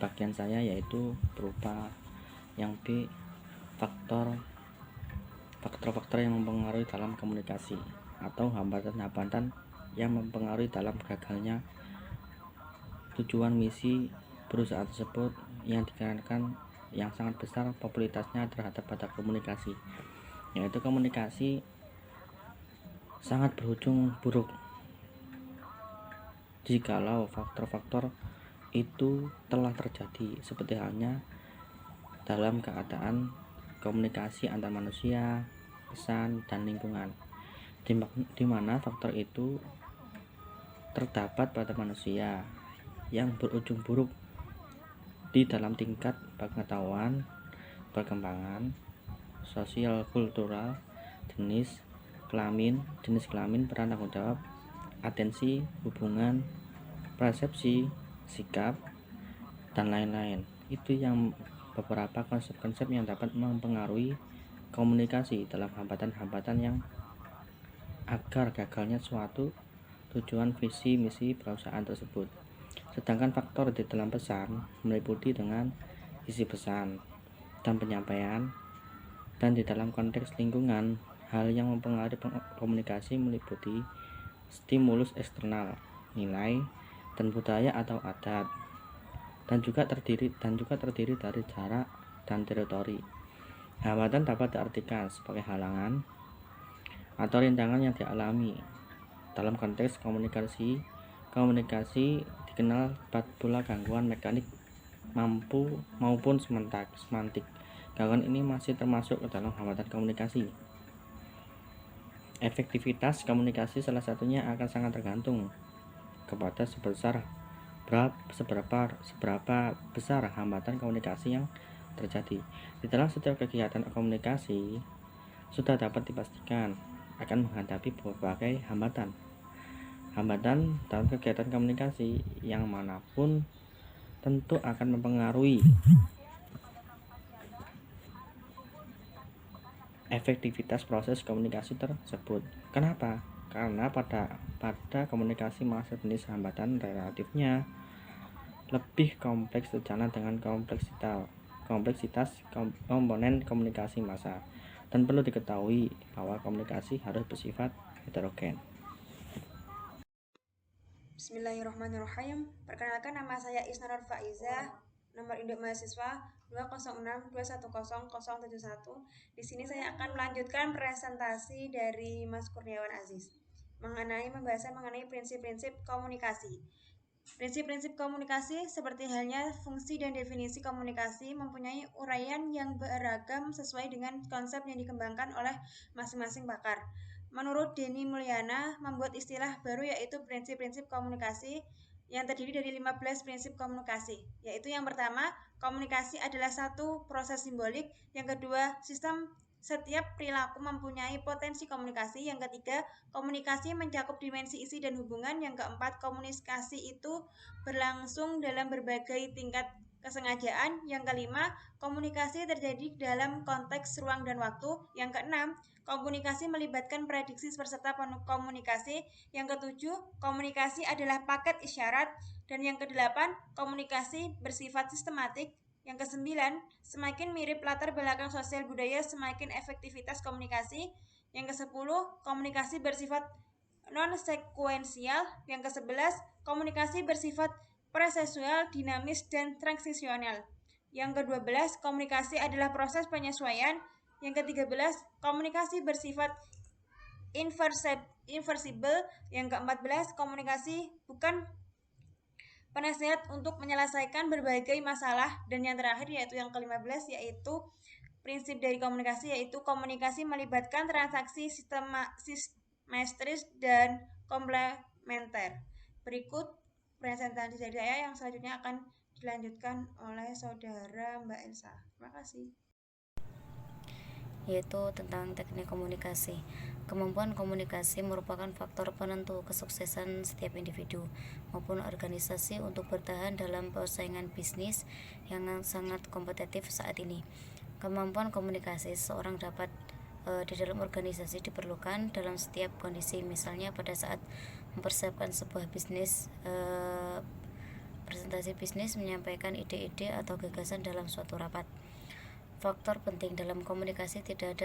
bagian saya, yaitu berupa yang B, faktor-faktor yang mempengaruhi dalam komunikasi atau hambatan-hambatan yang mempengaruhi dalam gagalnya tujuan misi perusahaan tersebut, yang dikarenakan yang sangat besar popularitasnya terhadap pada komunikasi, yaitu komunikasi sangat berujung buruk jikalau faktor-faktor itu telah terjadi, seperti halnya dalam keadaan komunikasi antar manusia, pesan, dan lingkungan, di mana faktor itu terdapat pada manusia yang berujung buruk di dalam tingkat pengetahuan, perkembangan, sosial, kultural, jenis kelamin, peran tanggung jawab, atensi, hubungan, persepsi, sikap, dan lain-lain. Itu yang beberapa konsep-konsep yang dapat mempengaruhi komunikasi dalam hambatan-hambatan yang agar gagalnya suatu tujuan visi misi perusahaan tersebut. Sedangkan faktor di dalam pesan meliputi dengan isi pesan dan penyampaian, dan di dalam konteks lingkungan, hal yang mempengaruhi komunikasi meliputi stimulus eksternal, nilai, dan budaya atau adat, dan juga terdiri dari jarak dan teritori. Hambatan dapat diartikan sebagai halangan atau rintangan yang dialami dalam konteks komunikasi. Komunikasi dikenal pula gangguan mekanik maupun semantik. Gangguan ini masih termasuk ke dalam hambatan komunikasi. Efektivitas komunikasi salah satunya akan sangat tergantung kepada seberapa besar hambatan komunikasi yang terjadi. Di dalam setiap kegiatan komunikasi sudah dapat dipastikan akan menghadapi berbagai hambatan dalam kegiatan komunikasi yang manapun tentu akan mempengaruhi efektivitas proses komunikasi tersebut. Kenapa? Karena pada komunikasi masa jenis hambatan relatifnya lebih kompleks sejalan dengan kompleksitas komponen komunikasi massa, dan perlu diketahui bahwa komunikasi harus bersifat heterogen. Bismillahirrahmanirrahim. Perkenalkan, nama saya Isna Nur Faizah, nomor induk mahasiswa 206210071. Di sini saya akan melanjutkan presentasi dari Mas Kurniawan Aziz mengenai prinsip-prinsip komunikasi. Prinsip-prinsip komunikasi seperti halnya fungsi dan definisi komunikasi mempunyai uraian yang beragam sesuai dengan konsep yang dikembangkan oleh masing-masing pakar. Menurut Denny Mulyana, membuat istilah baru yaitu prinsip-prinsip komunikasi yang terdiri dari 15 prinsip komunikasi, yaitu yang pertama, komunikasi adalah satu proses simbolik, yang kedua, sistem setiap perilaku mempunyai potensi komunikasi, yang ketiga, komunikasi mencakup dimensi isi dan hubungan, yang keempat, komunikasi itu berlangsung dalam berbagai tingkat kesengajaan, yang kelima, komunikasi terjadi dalam konteks ruang dan waktu, yang keenam, komunikasi melibatkan prediksi peserta komunikasi, yang ketujuh, komunikasi adalah paket isyarat, dan yang kedelapan, komunikasi bersifat sistematik, yang kesembilan, semakin mirip latar belakang sosial budaya semakin efektivitas komunikasi, yang kesepuluh, komunikasi bersifat non-sekuensial, yang kesebelas, komunikasi bersifat prosesual, dinamis, dan transisional, yang ke-12, komunikasi adalah proses penyesuaian, yang ke-13, komunikasi bersifat irreversible, yang ke-14, komunikasi bukan penasehat untuk menyelesaikan berbagai masalah, dan yang terakhir yaitu yang ke-15, yaitu prinsip dari komunikasi, yaitu komunikasi melibatkan transaksi simetris dan komplementer. Berikut presentasi dari saya, yang selanjutnya akan dilanjutkan oleh saudara Mbak Elsa. Terima kasih. Yaitu tentang teknik komunikasi. Kemampuan komunikasi merupakan faktor penentu kesuksesan setiap individu maupun organisasi untuk bertahan dalam persaingan bisnis yang sangat kompetitif saat ini. Kemampuan komunikasi seorang dapat di dalam organisasi diperlukan dalam setiap kondisi, misalnya pada saat mempersiapkan sebuah bisnis Representasi bisnis menyampaikan ide-ide atau gagasan dalam suatu rapat. Faktor penting dalam komunikasi tidak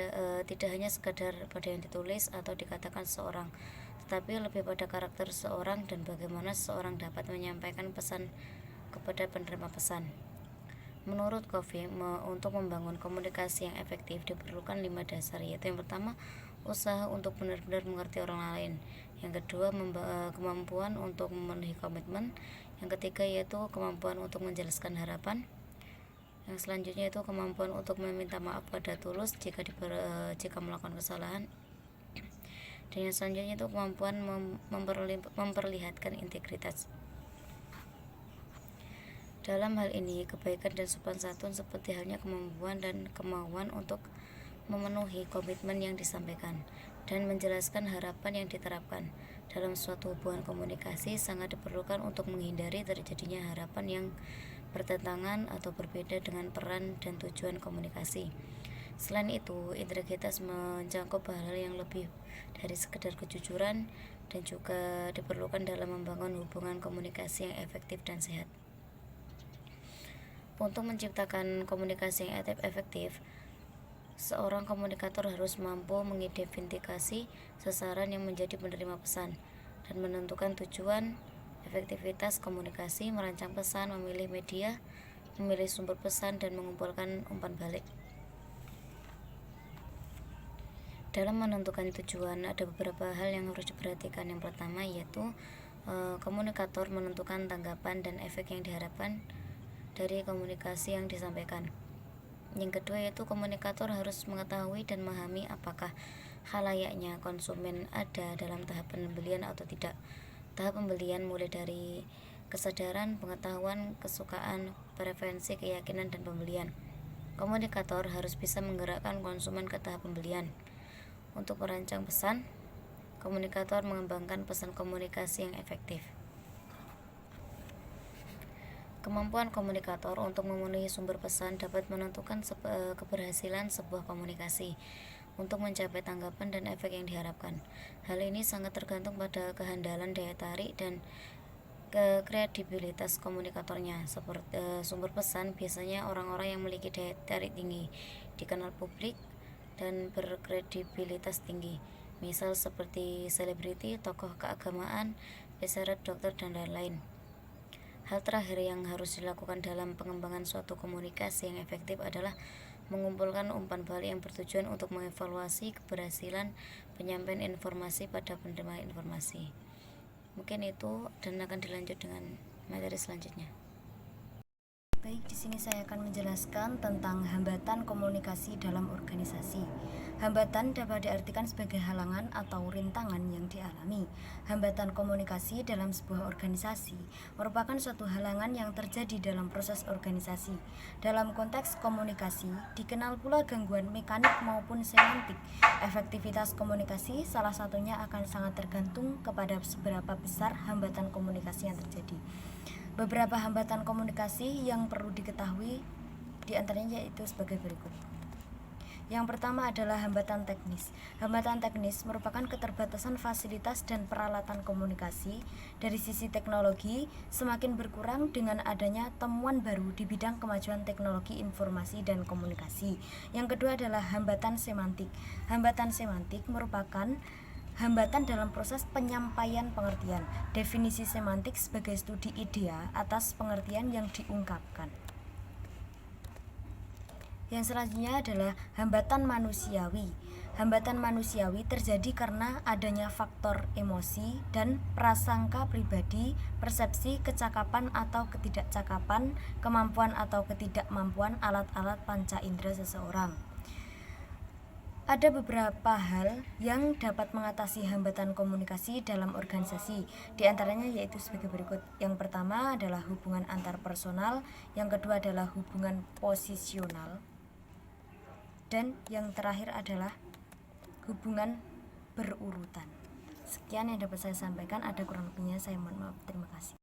hanya sekadar pada yang ditulis atau dikatakan seseorang, tetapi lebih pada karakter seseorang dan bagaimana seseorang dapat menyampaikan pesan kepada penerima pesan. Menurut Covey, untuk membangun komunikasi yang efektif diperlukan 5 dasar, yaitu yang pertama, usaha untuk benar-benar mengerti orang lain. Yang kedua, kemampuan untuk memenuhi komitmen. Yang ketiga yaitu kemampuan untuk menjelaskan harapan. Yang selanjutnya itu kemampuan untuk meminta maaf pada tulus jika melakukan kesalahan. Dan yang selanjutnya itu kemampuan memperlihatkan integritas. Dalam hal ini, kebaikan dan sopan santun seperti halnya kemampuan dan kemauan untuk memenuhi komitmen yang disampaikan dan menjelaskan harapan yang diterapkan. Dalam suatu hubungan komunikasi sangat diperlukan untuk menghindari terjadinya harapan yang bertentangan atau berbeda dengan peran dan tujuan komunikasi. Selain itu, integritas mencakup hal-hal yang lebih dari sekedar kejujuran dan juga diperlukan dalam membangun hubungan komunikasi yang efektif dan sehat. Untuk menciptakan komunikasi yang efektif, seorang komunikator harus mampu mengidentifikasi sasaran yang menjadi penerima pesan dan menentukan tujuan, efektivitas komunikasi, merancang pesan, memilih media, memilih sumber pesan, dan mengumpulkan umpan balik. Dalam menentukan tujuan, ada beberapa hal yang harus diperhatikan. Yang pertama yaitu komunikator menentukan tanggapan dan efek yang diharapkan dari komunikasi yang disampaikan. Yang kedua yaitu komunikator harus mengetahui dan memahami apakah khalayaknya konsumen ada dalam tahap pembelian atau tidak. Tahap pembelian mulai dari kesadaran, pengetahuan, kesukaan, preferensi, keyakinan, dan pembelian. Komunikator harus bisa menggerakkan konsumen ke tahap pembelian. Untuk merancang pesan, komunikator mengembangkan pesan komunikasi yang efektif. Kemampuan komunikator untuk memenuhi sumber pesan dapat menentukan keberhasilan sebuah komunikasi untuk mencapai tanggapan dan efek yang diharapkan. Hal ini sangat tergantung pada kehandalan daya tarik dan kredibilitas komunikatornya. Seperti sumber pesan biasanya orang-orang yang memiliki daya tarik tinggi, dikenal publik, dan berkredibilitas tinggi. Misal seperti selebriti, tokoh keagamaan, pejabat, dokter, dan lain-lain. Hal terakhir yang harus dilakukan dalam pengembangan suatu komunikasi yang efektif adalah mengumpulkan umpan balik yang bertujuan untuk mengevaluasi keberhasilan penyampaian informasi pada penerima informasi. Mungkin itu, dan akan dilanjut dengan materi selanjutnya. Baik, di sini saya akan menjelaskan tentang hambatan komunikasi dalam organisasi. Hambatan dapat diartikan sebagai halangan atau rintangan yang dialami. Hambatan komunikasi dalam sebuah organisasi merupakan suatu halangan yang terjadi dalam proses organisasi. Dalam konteks komunikasi, dikenal pula gangguan mekanik maupun semantik. Efektivitas komunikasi salah satunya akan sangat tergantung kepada seberapa besar hambatan komunikasi yang terjadi. Beberapa hambatan komunikasi yang perlu diketahui diantaranya yaitu sebagai berikut. Yang pertama adalah hambatan teknis. Hambatan teknis merupakan keterbatasan fasilitas dan peralatan komunikasi. Dari sisi teknologi, semakin berkurang dengan adanya temuan baru di bidang kemajuan teknologi informasi dan komunikasi. Yang kedua adalah hambatan semantik. Hambatan semantik merupakan hambatan dalam proses penyampaian pengertian. Definisi semantik sebagai studi idea atas pengertian yang diungkapkan. Yang selanjutnya adalah hambatan manusiawi. Hambatan manusiawi terjadi karena adanya faktor emosi dan prasangka pribadi, persepsi, kecakapan atau ketidakcakapan, kemampuan atau ketidakmampuan alat-alat panca indera seseorang. Ada beberapa hal yang dapat mengatasi hambatan komunikasi dalam organisasi. Di antaranya yaitu sebagai berikut. Yang pertama adalah hubungan antar personal, yang kedua adalah hubungan posisional, dan yang terakhir adalah hubungan berurutan. Sekian yang dapat saya sampaikan, ada kurang lebihnya saya mohon maaf. Terima kasih.